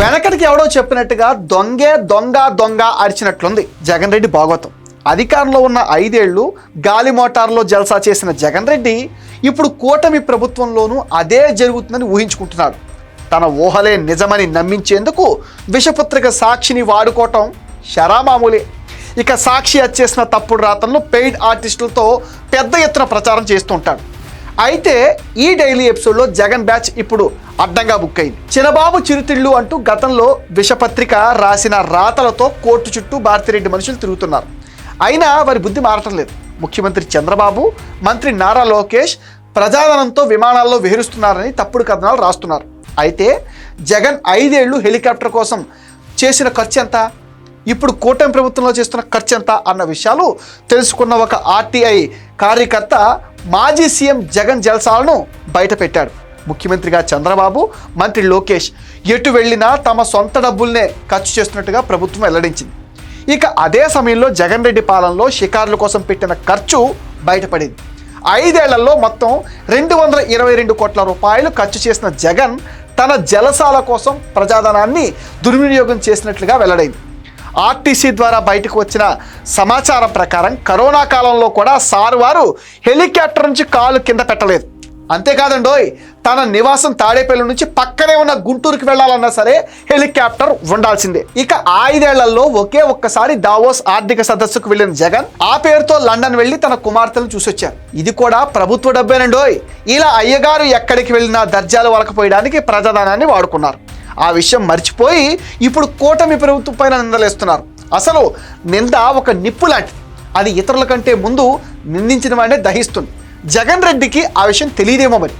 వెనకటికి ఎవడో చెప్పినట్టుగా దొంగే దొంగ దొంగ అరిచినట్లుంది జగన్ రెడ్డి భాగవతం. అధికారంలో ఉన్న 5 ఏళ్లు గాలి మోటార్లో జల్సా చేసిన జగన్ రెడ్డి ఇప్పుడు కూటమి ప్రభుత్వంలోనూ అదే జరుగుతుందని ఊహించుకుంటున్నాడు. తన ఊహలే నిజమని నమ్మించేందుకు విషపుత్రిక సాక్షిని వాడుకోవటం శరామామూలే. ఇక సాక్షి వచ్చేసిన తప్పుడు రాతలను పెయిడ్ ఆర్టిస్టులతో పెద్ద ఎత్తున ప్రచారం చేస్తూ ఉంటాడు. అయితే ఈ డైలీ ఎపిసోడ్లో జగన్ బ్యాచ్ ఇప్పుడు అడ్డంగా బుక్ అయింది. చిన్నబాబు చిరుతిళ్ళు అంటూ గతంలో విషపత్రిక రాసిన రాతలతో కోర్టు చుట్టూ భారతిరెడ్డి మనుషులు తిరుగుతున్నారు. అయినా వారి బుద్ధి మారటం లేదు. ముఖ్యమంత్రి చంద్రబాబు, మంత్రి నారా లోకేష్ ప్రజాధనంతో విమానాల్లో విహరిస్తున్నారని తప్పుడు కథనాలు రాస్తున్నారు. అయితే జగన్ 5 ఏళ్లు హెలికాప్టర్ కోసం చేసిన ఖర్చు ఎంత, ఇప్పుడు కూటమి ప్రభుత్వంలో చేస్తున్న ఖర్చు ఎంత అన్న విషయాలు తెలుసుకున్న ఒక ఆర్టీఐ కార్యకర్త మాజీ సీఎం జగన్ జల్సాలను బయటపెట్టాడు. ముఖ్యమంత్రిగా చంద్రబాబు, మంత్రి లోకేష్ ఎటు వెళ్ళినా తమ సొంత డబ్బుల్నే ఖర్చు చేస్తున్నట్టుగా ప్రభుత్వం వెల్లడించింది. ఇక అదే సమయంలో జగన్ రెడ్డి పాలనలో షికారుల కోసం పెట్టిన ఖర్చు బయటపడింది. 5 ఏళ్లలో మొత్తం 222 కోట్ల రూపాయలు ఖర్చు చేసిన జగన్ తన జలసాల కోసం ప్రజాధనాన్ని దుర్వినియోగం చేసినట్లుగా వెల్లడైంది. ఆర్టీసీ ద్వారా బయటకు వచ్చిన సమాచారం ప్రకారం కరోనా కాలంలో కూడా సార్ వారు హెలికాప్టర్ నుంచి కాలు కింద పెట్టలేదు. అంతేకాదండోయ్, తన నివాసం తాడేపల్లి నుంచి పక్కనే ఉన్న గుంటూరుకి వెళ్ళాలన్నా సరే హెలికాప్టర్ ఉండాల్సిందే. ఇక 5 ఏళ్లలో ఒకే ఒక్కసారి దావోస్ ఆర్థిక సదస్సుకు వెళ్ళిన జగన్ ఆ పేరుతో లండన్ వెళ్ళి తన కుమార్తెను చూసొచ్చారు. ఇది కూడా ప్రభుత్వ డబ్బేనండోయ్. ఇలా అయ్యగారు ఎక్కడికి వెళ్ళినా దర్జాలు వలకపోయడానికి ప్రజాధనాన్ని వాడుకున్నారు. ఆ విషయం మర్చిపోయి ఇప్పుడు కూటమి ప్రభుత్వం పైన నిందలేస్తున్నారు. అసలు నింద ఒక నిప్పు లాంటిది. అది ఇతరుల కంటే ముందు నిందించిన వాడినే దహిస్తుంది. జగన్ రెడ్డికి ఆ విషయం తెలియదేమో మరి.